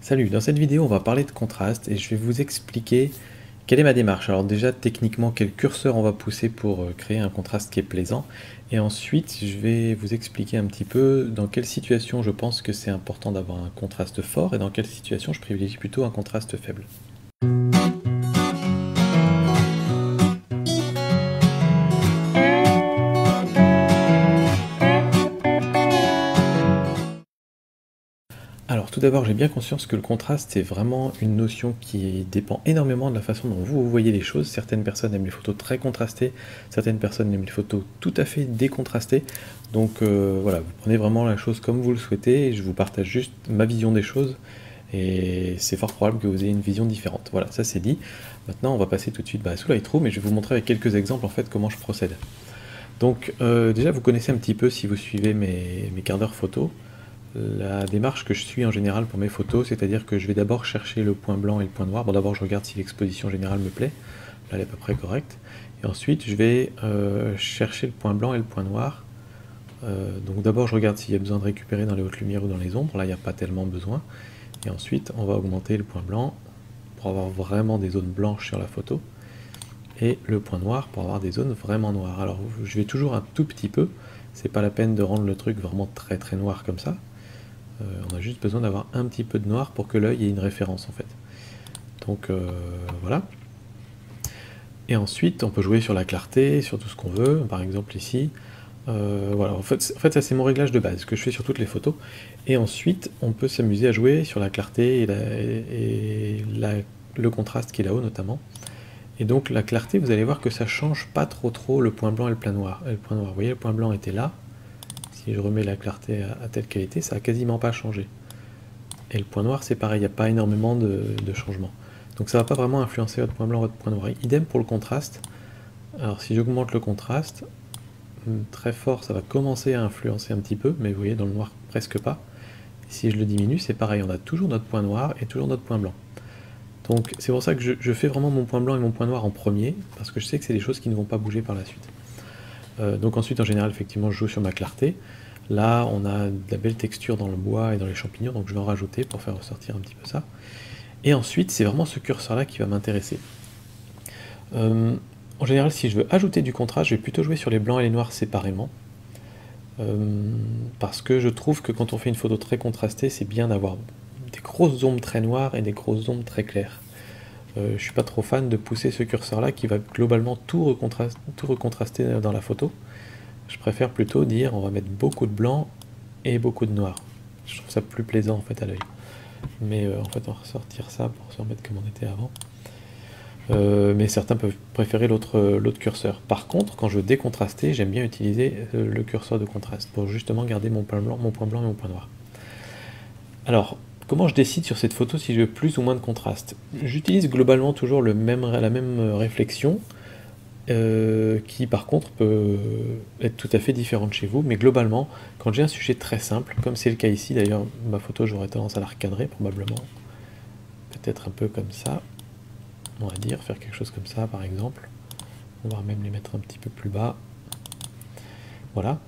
Salut, dans cette vidéo on va parler de contraste et je vais vous expliquer quelle est ma démarche. Alors déjà techniquement quel curseur on va pousser pour créer un contraste qui est plaisant et ensuite je vais vous expliquer un petit peu dans quelle situation je pense que c'est important d'avoir un contraste fort et dans quelle situation je privilégie plutôt un contraste faible. Alors tout d'abord, j'ai bien conscience que le contraste, c'est vraiment une notion qui dépend énormément de la façon dont vous voyez les choses. Certaines personnes aiment les photos très contrastées, certaines personnes aiment les photos tout à fait décontrastées. Donc voilà, vous prenez vraiment la chose comme vous le souhaitez, et je vous partage juste ma vision des choses, et c'est fort probable que vous ayez une vision différente. Voilà, ça c'est dit. Maintenant, on va passer tout de suite sous Lightroom, et je vais vous montrer avec quelques exemples en fait comment je procède. Donc déjà, vous connaissez un petit peu si vous suivez mes quarts d'heure photos. La démarche que je suis en général pour mes photos, c'est-à-dire que je vais d'abord chercher le point blanc et le point noir. Bon, d'abord je regarde si l'exposition générale me plaît, là elle est à peu près correcte, et ensuite je vais chercher le point blanc et le point noir. Donc d'abord je regarde s'il y a besoin de récupérer dans les hautes lumières ou dans les ombres, là il n'y a pas tellement besoin, et ensuite on va augmenter le point blanc pour avoir vraiment des zones blanches sur la photo, et le point noir pour avoir des zones vraiment noires. Alors je vais toujours un tout petit peu, c'est pas la peine de rendre le truc vraiment très très noir comme ça. On a juste besoin d'avoir un petit peu de noir pour que l'œil ait une référence en fait. Donc voilà. Et ensuite on peut jouer sur la clarté, sur tout ce qu'on veut, par exemple ici. Voilà, en fait ça c'est mon réglage de base que je fais sur toutes les photos. Et ensuite on peut s'amuser à jouer sur la clarté et le contraste qui est là-haut notamment. Et donc la clarté, vous allez voir que ça change pas trop le point blanc et le point noir. Vous voyez, le point blanc était là. Si je remets la clarté à telle qu'elle était, ça n'a quasiment pas changé. Et le point noir, c'est pareil, il n'y a pas énormément de changements. Donc ça ne va pas vraiment influencer votre point blanc, votre point noir. Idem pour le contraste. Alors si j'augmente le contraste, très fort, ça va commencer à influencer un petit peu, mais vous voyez, dans le noir, presque pas. Et si je le diminue, c'est pareil, on a toujours notre point noir et toujours notre point blanc. Donc c'est pour ça que je fais vraiment mon point blanc et mon point noir en premier, parce que je sais que c'est des choses qui ne vont pas bouger par la suite. Donc ensuite, en général, effectivement, je joue sur ma clarté. Là, on a de la belle texture dans le bois et dans les champignons, donc je vais en rajouter pour faire ressortir un petit peu ça. Et ensuite, c'est vraiment ce curseur-là qui va m'intéresser. En général, si je veux ajouter du contraste, je vais plutôt jouer sur les blancs et les noirs séparément. Parce que je trouve que quand on fait une photo très contrastée, c'est bien d'avoir des grosses ombres très noires et des grosses ombres très claires. Je suis pas trop fan de pousser ce curseur-là qui va globalement tout recontraster dans la photo. Je préfère plutôt dire on va mettre beaucoup de blanc et beaucoup de noir. Je trouve ça plus plaisant en fait à l'œil. Mais en fait on va ressortir ça pour se remettre comme on était avant. Mais certains peuvent préférer l'autre curseur. Par contre, quand je veux décontraster, j'aime bien utiliser le curseur de contraste pour justement garder mon point blanc et mon point noir. Alors, comment je décide sur cette photo si je veux plus ou moins de contraste? J'utilise globalement toujours la même réflexion, qui par contre peut être tout à fait différente chez vous, mais globalement, quand j'ai un sujet très simple, comme c'est le cas ici, d'ailleurs ma photo j'aurais tendance à la recadrer probablement, peut-être un peu comme ça, on va dire, faire quelque chose comme ça par exemple, on va même les mettre un petit peu plus bas, voilà.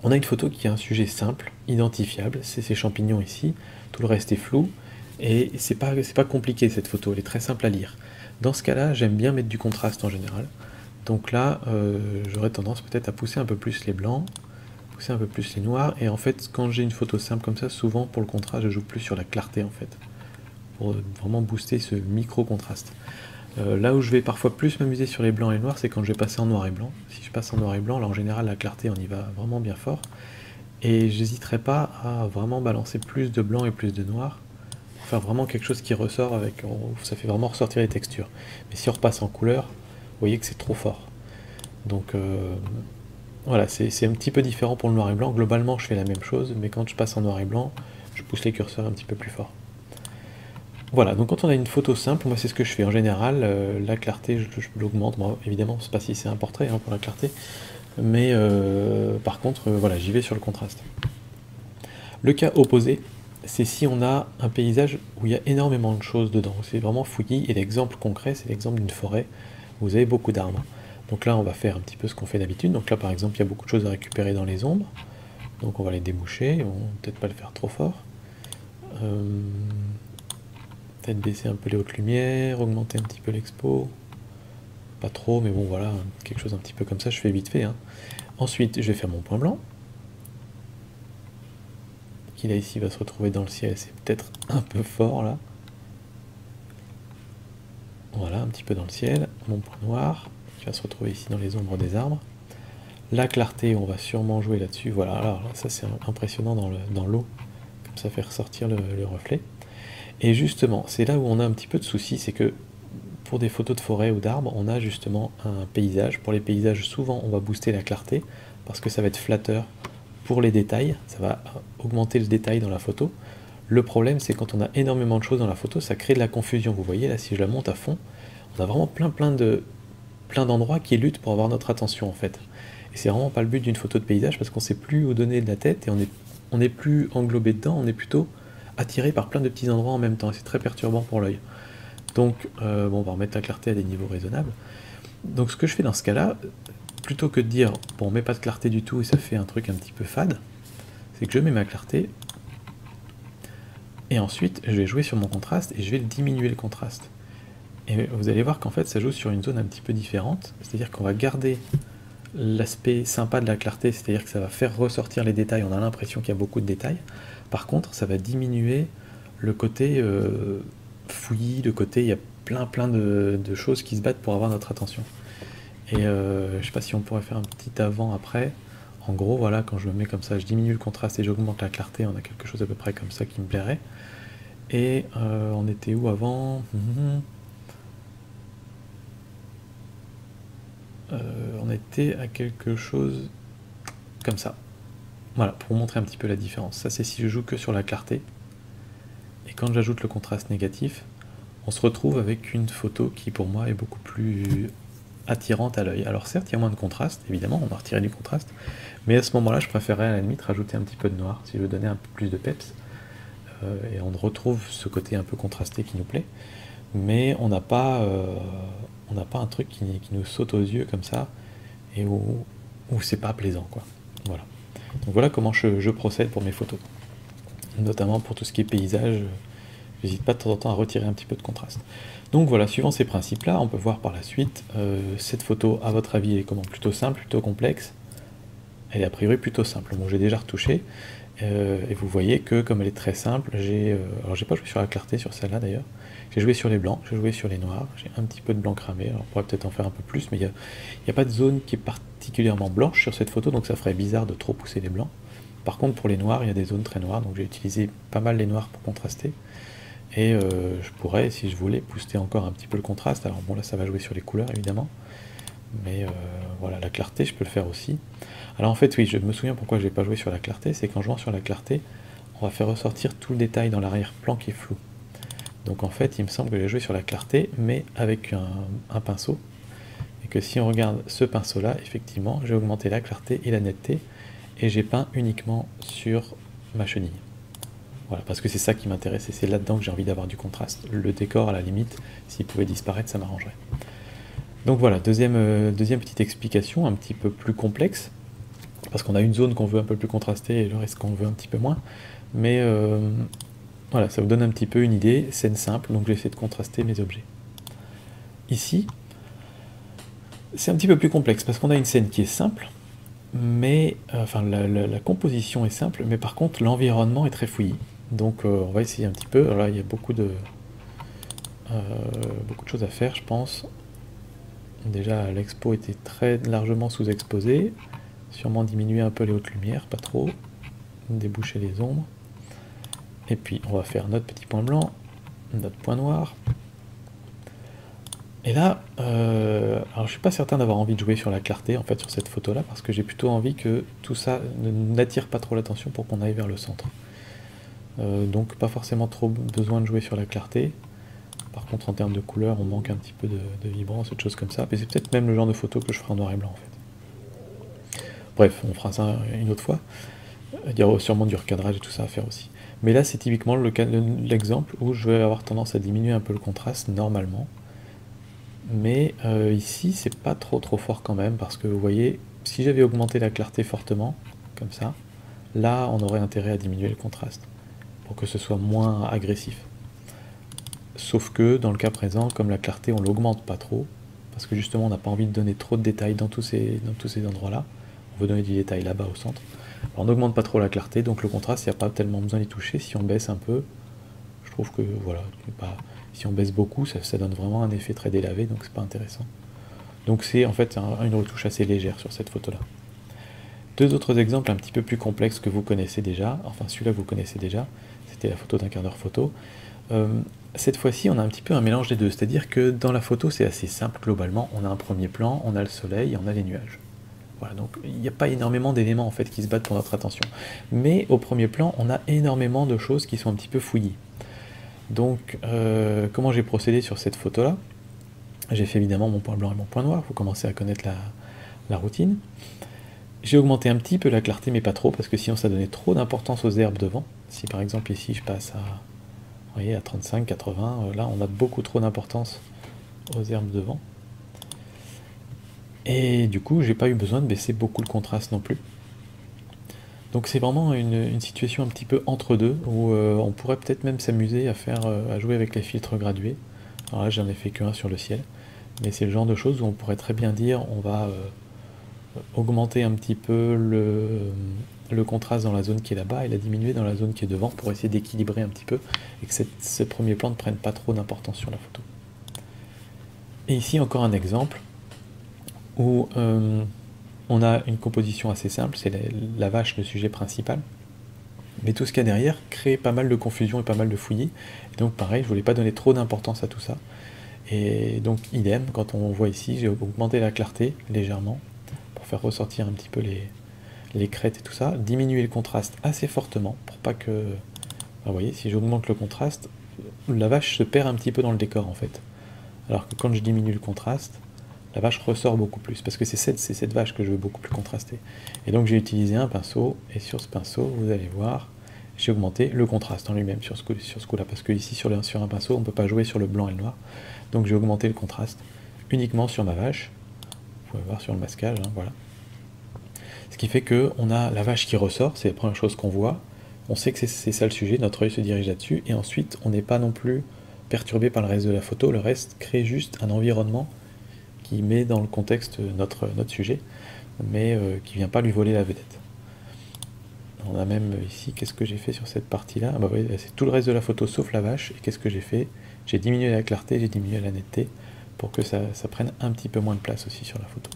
On a une photo qui a un sujet simple, identifiable, c'est ces champignons ici, tout le reste est flou, et c'est pas compliqué cette photo, elle est très simple à lire. Dans ce cas-là, j'aime bien mettre du contraste en général. Donc là, j'aurais tendance peut-être à pousser un peu plus les blancs, pousser un peu plus les noirs, et en fait, quand j'ai une photo simple comme ça, souvent pour le contraste, je joue plus sur la clarté en fait, pour vraiment booster ce micro-contraste. Là où je vais parfois plus m'amuser sur les blancs et les noirs, c'est quand je vais passer en noir et blanc. Si je passe en noir et blanc, là en général la clarté on y va vraiment bien fort, et j'hésiterai pas à vraiment balancer plus de blanc et plus de noir, pour faire vraiment quelque chose qui ressort avec, ça fait vraiment ressortir les textures. Mais si on repasse en couleur, vous voyez que c'est trop fort. Donc voilà, c'est un petit peu différent pour le noir et blanc. Globalement, je fais la même chose, mais quand je passe en noir et blanc, je pousse les curseurs un petit peu plus fort. Voilà, donc quand on a une photo simple, moi c'est ce que je fais en général. La clarté, je l'augmente. Bon, évidemment, c'est pas si c'est un portrait pour la clarté, mais par contre, voilà, j'y vais sur le contraste. Le cas opposé, c'est si on a un paysage où il y a énormément de choses dedans, c'est vraiment fouillis, et l'exemple concret, c'est l'exemple d'une forêt où vous avez beaucoup d'arbres. Donc là, on va faire un petit peu ce qu'on fait d'habitude. Donc là, par exemple, il y a beaucoup de choses à récupérer dans les ombres. Donc on va les déboucher, on va peut-être pas le faire trop fort. peut-être baisser un peu les hautes lumières, augmenter un petit peu l'expo. Pas trop, mais bon voilà, quelque chose un petit peu comme ça, je fais vite fait. Hein. Ensuite, je vais faire mon point blanc. Qui là ici va se retrouver dans le ciel, c'est peut-être un peu fort là. Voilà, un petit peu dans le ciel. Mon point noir, qui va se retrouver ici dans les ombres des arbres. La clarté, on va sûrement jouer là-dessus. Voilà, alors là, ça c'est impressionnant dans l'eau. Comme ça fait ressortir le reflet. Et justement, c'est là où on a un petit peu de soucis, c'est que pour des photos de forêt ou d'arbres, on a justement un paysage. Pour les paysages, souvent on va booster la clarté, parce que ça va être flatteur pour les détails, ça va augmenter le détail dans la photo. Le problème, c'est quand on a énormément de choses dans la photo, ça crée de la confusion. Vous voyez là, si je la monte à fond, on a vraiment plein d'endroits qui luttent pour avoir notre attention en fait. Et c'est vraiment pas le but d'une photo de paysage, parce qu'on sait plus où donner de la tête, et on n'est plus englobé dedans, on est plutôt attiré par plein de petits endroits en même temps, et c'est très perturbant pour l'œil. Donc, bon, on va remettre la clarté à des niveaux raisonnables. Donc ce que je fais dans ce cas-là, plutôt que de dire, bon, on met pas de clarté du tout et ça fait un truc un petit peu fade, c'est que je mets ma clarté, et ensuite je vais jouer sur mon contraste et je vais diminuer le contraste. Et vous allez voir qu'en fait ça joue sur une zone un petit peu différente, c'est-à-dire qu'on va garder l'aspect sympa de la clarté, c'est-à-dire que ça va faire ressortir les détails, on a l'impression qu'il y a beaucoup de détails. Par contre, ça va diminuer le côté fouillis, le côté, il y a plein de choses qui se battent pour avoir notre attention. Et je sais pas si on pourrait faire un petit avant-après. En gros, voilà, quand je me mets comme ça, je diminue le contraste et j'augmente la clarté, on a quelque chose à peu près comme ça qui me plairait. Et on était où avant? On était à quelque chose comme ça. Voilà, pour vous montrer un petit peu la différence. Ça, c'est si je joue que sur la clarté. Et quand j'ajoute le contraste négatif, on se retrouve avec une photo qui, pour moi, est beaucoup plus attirante à l'œil. Alors certes, il y a moins de contraste, évidemment, on va retirer du contraste, mais à ce moment-là, je préférerais à la limite rajouter un petit peu de noir, si je veux donner un peu plus de peps, et on retrouve ce côté un peu contrasté qui nous plaît, mais on n'a pas un truc qui nous saute aux yeux comme ça, et où c'est pas plaisant, quoi. Voilà. Donc voilà comment je procède pour mes photos. Notamment pour tout ce qui est paysage, j'hésite pas de temps en temps à retirer un petit peu de contraste. Donc voilà, suivant ces principes-là, on peut voir par la suite, cette photo, à votre avis, elle est comment? Plutôt simple, plutôt complexe? Elle est a priori plutôt simple. Bon, j'ai déjà retouché, et vous voyez que comme elle est très simple, alors j'ai pas joué sur la clarté sur celle-là d'ailleurs, j'ai joué sur les blancs, j'ai joué sur les noirs, j'ai un petit peu de blanc cramé, alors on pourrait peut-être en faire un peu plus, mais il n'y a pas de zone qui est particulièrement blanche sur cette photo, donc ça ferait bizarre de trop pousser les blancs. Par contre, pour les noirs, il y a des zones très noires, donc j'ai utilisé pas mal les noirs pour contraster. Et je pourrais, si je voulais, booster encore un petit peu le contraste. Alors bon, là, ça va jouer sur les couleurs, évidemment. Mais voilà, la clarté, je peux le faire aussi. Alors en fait, oui, je me souviens pourquoi je n'ai pas joué sur la clarté. C'est qu'en jouant sur la clarté, on va faire ressortir tout le détail dans l'arrière-plan qui est flou. Donc en fait, il me semble que j'ai joué sur la clarté, mais avec un pinceau. Et que si on regarde ce pinceau-là, effectivement, j'ai augmenté la clarté et la netteté. Et j'ai peint uniquement sur ma chenille. Voilà, parce que c'est ça qui m'intéresse et c'est là-dedans que j'ai envie d'avoir du contraste. Le décor, à la limite, s'il pouvait disparaître, ça m'arrangerait. Donc voilà, deuxième petite explication, un petit peu plus complexe, parce qu'on a une zone qu'on veut un peu plus contrastée et le reste qu'on veut un petit peu moins. Mais voilà, ça vous donne un petit peu une idée, scène simple, donc j'essaie de contraster mes objets. Ici, c'est un petit peu plus complexe, parce qu'on a une scène qui est simple, mais enfin la composition est simple, mais par contre l'environnement est très fouillis. Donc on va essayer un petit peu. Alors là, il y a beaucoup de choses à faire, je pense. Déjà, l'expo était très largement sous-exposée. Sûrement diminuer un peu les hautes lumières, pas trop. Déboucher les ombres. Et puis, on va faire notre petit point blanc, notre point noir. Et là, alors je suis pas certain d'avoir envie de jouer sur la clarté, en fait, sur cette photo-là, parce que j'ai plutôt envie que tout ça n'attire pas trop l'attention pour qu'on aille vers le centre. Donc pas forcément trop besoin de jouer sur la clarté. Par contre en termes de couleur on manque un petit peu de vibrance, de choses comme ça, mais c'est peut-être même le genre de photo que je ferai en noir et blanc en fait. Bref, on fera ça une autre fois. Il y aura sûrement du recadrage et tout ça à faire aussi. Mais là c'est typiquement l'exemple où je vais avoir tendance à diminuer un peu le contraste normalement. Mais ici c'est pas trop fort quand même, parce que vous voyez, si j'avais augmenté la clarté fortement, comme ça, là on aurait intérêt à diminuer le contraste, pour que ce soit moins agressif. Sauf que dans le cas présent, comme la clarté on l'augmente pas trop, parce que justement on n'a pas envie de donner trop de détails dans tous ces endroits-là, on veut donner du détail là-bas au centre, alors on n'augmente pas trop la clarté, donc le contraste, il n'y a pas tellement besoin d'y toucher. Si on baisse un peu, je trouve que voilà, si on baisse beaucoup, ça donne vraiment un effet très délavé, donc c'est pas intéressant. Donc c'est en fait une retouche assez légère sur cette photo-là. Deux autres exemples un petit peu plus complexes que vous connaissez déjà, enfin celui-là vous connaissez déjà, c'était la photo d'un quart d'heure photo. Cette fois-ci, on a un petit peu un mélange des deux, c'est-à-dire que dans la photo, c'est assez simple globalement. On a un premier plan, on a le soleil et on a les nuages. Voilà, donc il n'y a pas énormément d'éléments en fait qui se battent pour notre attention. Mais au premier plan, on a énormément de choses qui sont un petit peu fouillies. Donc, comment j'ai procédé sur cette photo-là? J'ai fait évidemment mon point blanc et mon point noir, vous commencez à connaître la routine. J'ai augmenté un petit peu la clarté, mais pas trop, parce que sinon ça donnait trop d'importance aux herbes devant. Si par exemple ici je passe à, vous voyez, à 35, 80, là on a beaucoup trop d'importance aux herbes devant. Et du coup j'ai pas eu besoin de baisser beaucoup le contraste non plus. Donc c'est vraiment une situation un petit peu entre deux, où on pourrait peut-être même s'amuser à jouer avec les filtres gradués. Alors là j'en ai fait qu'un sur le ciel, mais c'est le genre de choses où on pourrait très bien dire on va augmenter un petit peu le contraste dans la zone qui est là-bas et la diminuer dans la zone qui est devant pour essayer d'équilibrer un petit peu et que ce premier plan ne prenne pas trop d'importance sur la photo. Et ici encore un exemple où on a une composition assez simple, c'est la vache le sujet principal, mais tout ce qu'il y a derrière crée pas mal de confusion et pas mal de fouillis, et donc pareil, je voulais pas donner trop d'importance à tout ça, et donc idem, quand on voit ici, j'ai augmenté la clarté légèrement, pour faire ressortir un petit peu les crêtes et tout ça, diminuer le contraste assez fortement, pour pas que... vous voyez, si j'augmente le contraste, la vache se perd un petit peu dans le décor en fait, alors que quand je diminue le contraste, la vache ressort beaucoup plus, parce que c'est cette vache que je veux beaucoup plus contraster. Et donc j'ai utilisé un pinceau, et sur ce pinceau, vous allez voir, j'ai augmenté le contraste en lui-même sur ce coup-là, parce que ici sur un pinceau, on ne peut pas jouer sur le blanc et le noir, donc j'ai augmenté le contraste uniquement sur ma vache, vous pouvez voir sur le masquage, hein, voilà. Ce qui fait qu'on a la vache qui ressort, c'est la première chose qu'on voit, on sait que c'est ça le sujet, notre œil se dirige là-dessus, et ensuite on n'est pas non plus perturbé par le reste de la photo, le reste crée juste un environnement qui met dans le contexte notre sujet, mais qui ne vient pas lui voler la vedette. On a même ici, qu'est-ce que j'ai fait sur cette partie-là? Ah bah oui, c'est tout le reste de la photo sauf la vache, et qu'est-ce que j'ai fait? J'ai diminué la clarté, j'ai diminué la netteté, pour que ça prenne un petit peu moins de place aussi sur la photo.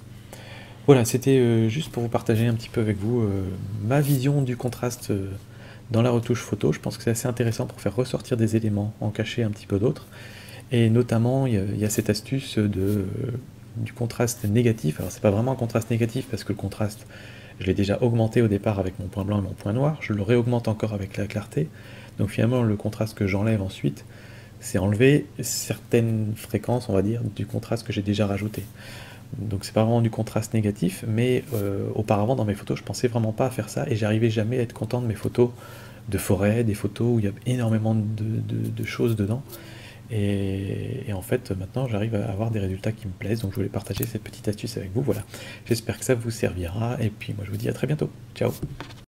Voilà, c'était juste pour vous partager un petit peu avec vous ma vision du contraste dans la retouche photo. Je pense que c'est assez intéressant pour faire ressortir des éléments, en cacher un petit peu d'autres, et notamment il y a cette astuce du contraste négatif. Alors c'est pas vraiment un contraste négatif parce que le contraste, je l'ai déjà augmenté au départ avec mon point blanc et mon point noir, je le réaugmente encore avec la clarté, donc finalement le contraste que j'enlève ensuite, c'est enlever certaines fréquences, on va dire, du contraste que j'ai déjà rajouté. Donc c'est pas vraiment du contraste négatif, mais auparavant dans mes photos je pensais vraiment pas à faire ça et j'arrivais jamais à être content de mes photos de forêt, des photos où il y a énormément de choses dedans. Et en fait, maintenant, j'arrive à avoir des résultats qui me plaisent, donc je voulais partager cette petite astuce avec vous, voilà. J'espère que ça vous servira, et puis moi je vous dis à très bientôt. Ciao!